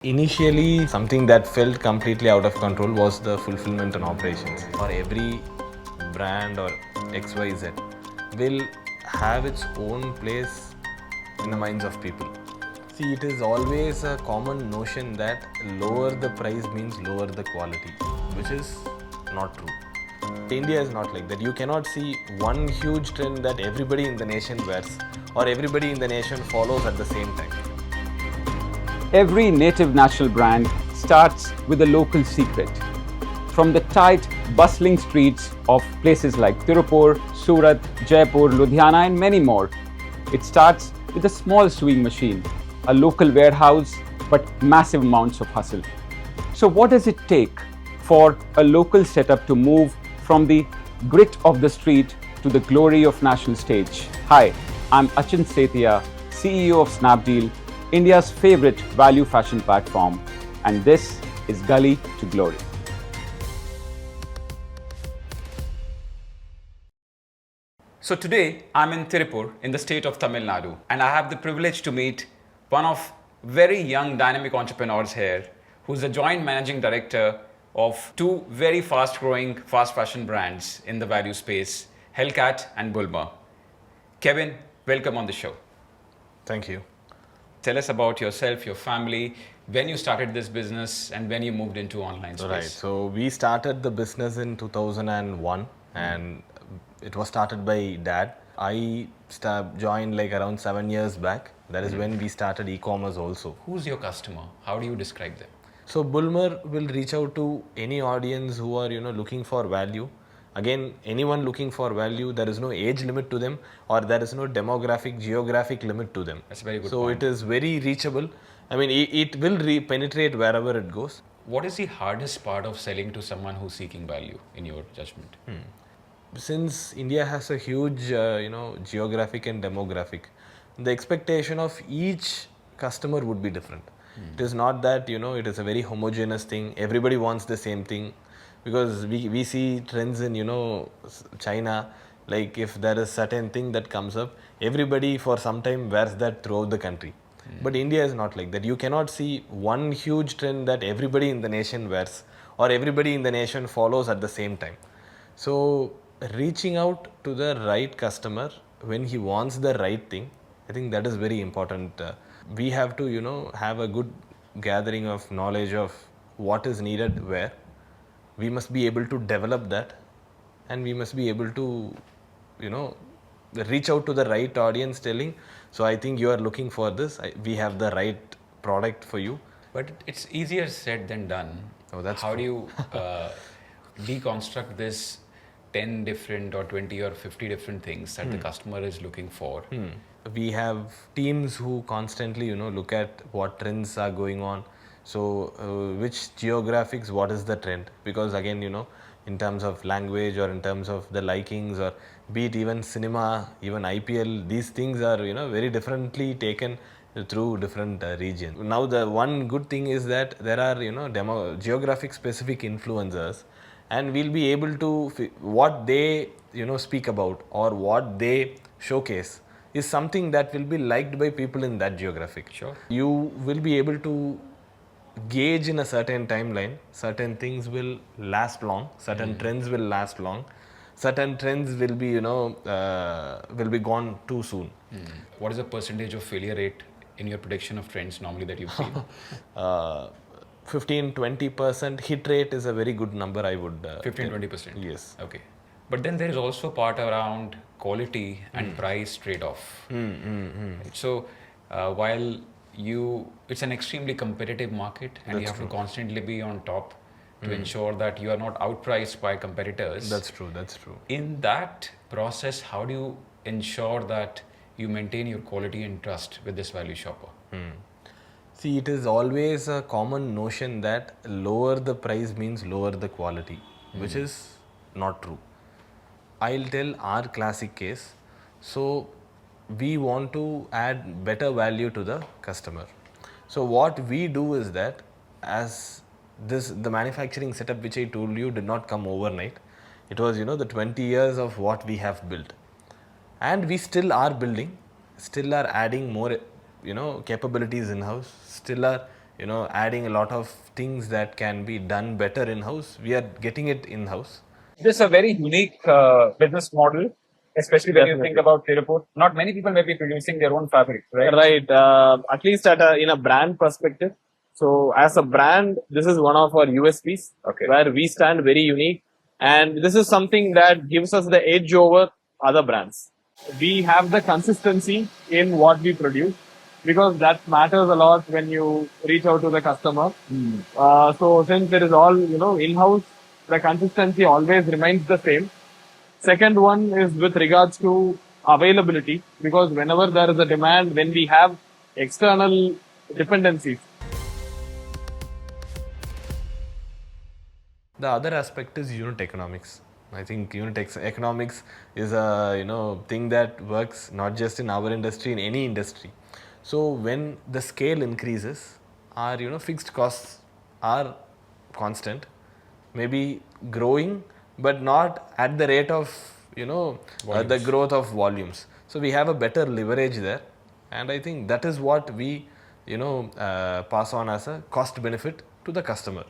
Initially, something that felt completely out of control was the fulfillment and operations. For every brand or XYZ will have its own place in the minds of people. See, it is always a common notion that lower the price means lower the quality, which is not true. India is not like that. You cannot see one huge trend that everybody in the nation wears or everybody in the nation follows at the same time. Every native national brand starts with a local secret. From the tight, bustling streets of places like Tirupur, Surat, Jaipur, Ludhiana, and many more, it starts with a small sewing machine, a local warehouse, but massive amounts of hustle. So, what does it take for a local setup to move from the grit of the street to the glory of national stage? Hi, I'm Achin Sethia, CEO of Snapdeal, India's favorite value fashion platform, and this is Gully to Glory. So today I'm in Tirupur in the state of Tamil Nadu, and I have the privilege to meet one of very young dynamic entrepreneurs here who's a joint managing director of two very fast growing fast fashion brands in the value space, Hellcat and Bullmar. Kevin, welcome on the show. Thank you. Tell us about yourself, your family, when you started this business and when you moved into online space. Right. So we started the business in 2001 and it was started by dad. I joined like around 7 years back. That is when we started e-commerce also. Who's your customer? How do you describe them? So Bullmar will reach out to any audience who are looking for value. Again, anyone looking for value, there is no age limit to them or there is no demographic, geographic limit to them. That's a very good So point. it is very reachable. I mean, it will penetrate wherever it goes. What is the hardest part of selling to someone who's seeking value, in your judgment? Since India has a huge, geographic and demographic, the expectation of each customer would be different. It is not that, it is a very homogeneous thing. Everybody wants the same thing. Because we see trends in, China, like if there is certain thing that comes up, everybody for some time wears that throughout the country. But India is not like that. You cannot see one huge trend that everybody in the nation wears or everybody in the nation follows at the same time. So reaching out to the right customer when he wants the right thing, I think that is very important. We have to, have a good gathering of knowledge of what is needed where. We must be able to develop that and we must be able to, reach out to the right audience telling, so I think you are looking for this, we have the right product for you. But it's easier said than done. Oh, that's How true. do you deconstruct this 10 different or 20 or 50 different things that the customer is looking for? We have teams who constantly, look at what trends are going on. So, which geographics, what is the trend? Because again, in terms of language or in terms of the likings or be it even cinema, even IPL, these things are, very differently taken through different regions. Now, the one good thing is that there are, geographic specific influencers and we'll be able to, what they, speak about or what they showcase is something that will be liked by people in that geographic. Sure. You will be able to gauge in a certain timeline, certain things will last long, certain trends will last long, certain trends will be, will be gone too soon. What is the percentage of failure rate in your prediction of trends normally that you've seen? 15-20% hit rate is a very good number, I would 15-20%? Yes. Okay. But then there is also a part around quality and price trade-off. So while it's an extremely competitive market and you have to constantly be on top to ensure that you are not outpriced by competitors. That's true. In that process, how do you ensure that you maintain your quality and trust with this value shopper? See, it is always a common notion that lower the price means lower the quality, which is not true. I'll tell our classic case. So, we want to add better value to the customer. So, what we do is that as the manufacturing setup which I told you did not come overnight. It was, the 20 years of what we have built. And we still are building, still are adding more, capabilities in-house, still are adding a lot of things that can be done better in-house. We are getting it in-house. This is a very unique business model, especially when you think about Tirupur. Not many people may be producing their own fabrics, right? Right. At least in a brand perspective. So as a brand, this is one of our USPs, Okay. where we stand very unique, and this is something that gives us the edge over other brands. We have the consistency in what we produce, because that matters a lot when you reach out to the customer. So since it is all in-house, the consistency always remains the same. Second one is with regards to availability, because whenever there is a demand, when we have external dependencies. The other aspect is unit economics. I think economics is a thing that works not just in our industry, in any industry. So when the scale increases, our fixed costs are constant, maybe growing, but not at the rate of the growth of volumes. So we have a better leverage there, and I think that is what we pass on as a cost benefit to the customer.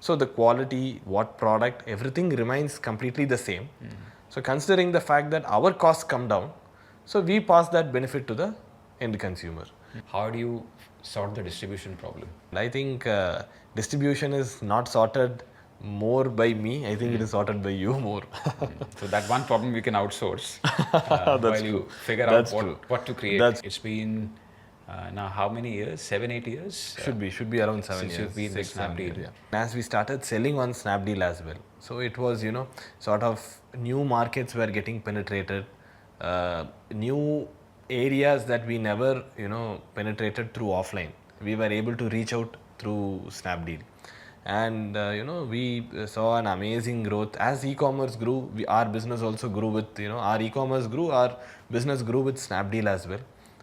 So the quality, what product, everything remains completely the same. So considering the fact that our costs come down, so we pass that benefit to the end consumer. How do you sort the distribution problem? I think distribution is not sorted more by me. I think it is sorted by you more. So that one problem you can outsource while you figure That's out true. what to create. That's- It's been now how many years? 7, 8 years? Should be around 7 Since years. you've been with 6, 7 Snapdeal. years, yeah. As we started selling on Snapdeal as well, so it was sort of new markets were getting penetrated, new areas that we never penetrated through offline. We were able to reach out through Snapdeal, and we saw an amazing growth as e-commerce grew. Our business also grew with our e-commerce grew, our business grew with Snapdeal as well,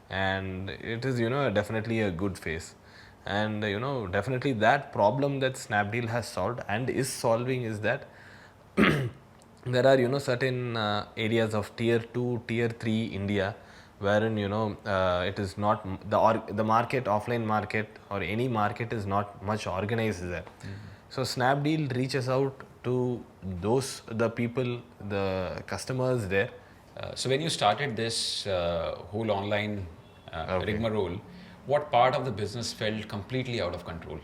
and it is definitely a good phase. And definitely that problem that Snapdeal has solved and is solving is that there are certain areas of tier 2, tier 3 India, wherein it is not the market, offline market or any market is not much organized there. So Snapdeal reaches out to the people, the customers there. So when you started this whole online rigmarole, what part of the business felt completely out of control?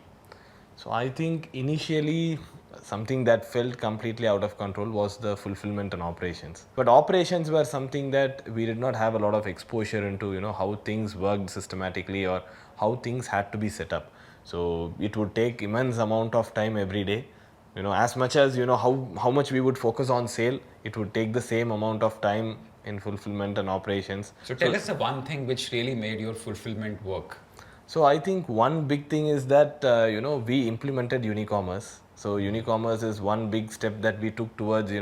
So I think initially something that felt completely out of control was the fulfillment and operations. But operations were something that we did not have a lot of exposure into, how things worked systematically or how things had to be set up. So it would take immense amount of time every day. As much as how much we would focus on sale, it would take the same amount of time in fulfillment and operations. So tell us the one thing which really made your fulfillment work. So I think one big thing is that we implemented Unicommerce. So Unicommerce is one big step that we took towards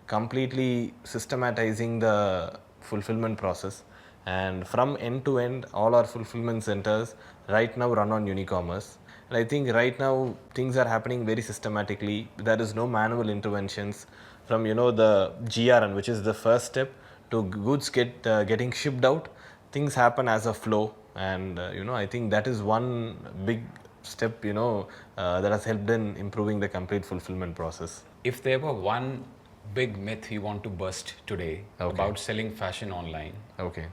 completely systematizing the fulfillment process, and from end to end all our fulfillment centers right now run on Unicommerce. And I think right now things are happening very systematically. There is no manual interventions from the GRN, which is the first step, to goods getting shipped out. Things happen as a flow, and I think that is one big step that has helped in improving the complete fulfillment process. If there were one big myth you want to bust today Okay. about selling fashion online, Okay.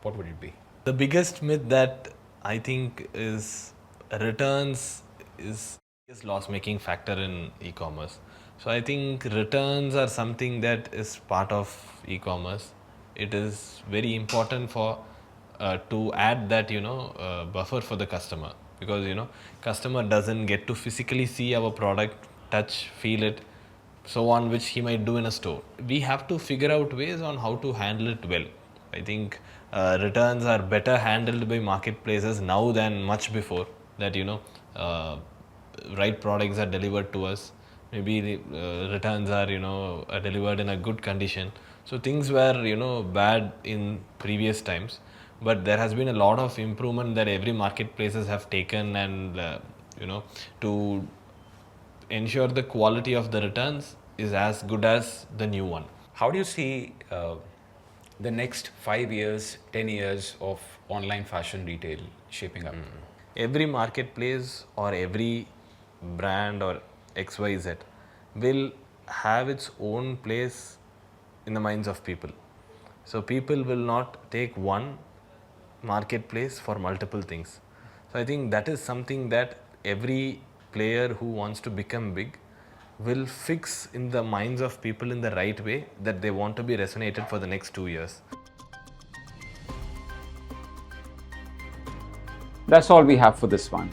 what would it be? The biggest myth that I think is returns is loss-making factor in e-commerce. So I think returns are something that is part of e-commerce. It is very important for to add that buffer for the customer, because customer doesn't get to physically see our product, touch, feel it, so on, which he might do in a store. We have to figure out ways on how to handle it well. I think returns are better handled by marketplaces now than much before. That right products are delivered to us. Maybe the returns are delivered in a good condition. So things were bad in previous times, but there has been a lot of improvement that every marketplaces have taken, and to ensure the quality of the returns is as good as the new one. How do you see the next 5 years, 10 years of online fashion retail shaping up? every marketplace or every brand or XYZ will have its own place in the minds of people. So people will not take one marketplace for multiple things. So I think that is something that every player who wants to become big will fix in the minds of people in the right way, that they want to be resonated for the next 2 years. That's all we have for this one.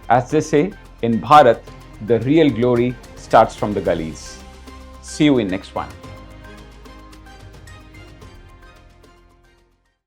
As they say, in Bharat, the real glory starts from the gullies. See you in next one.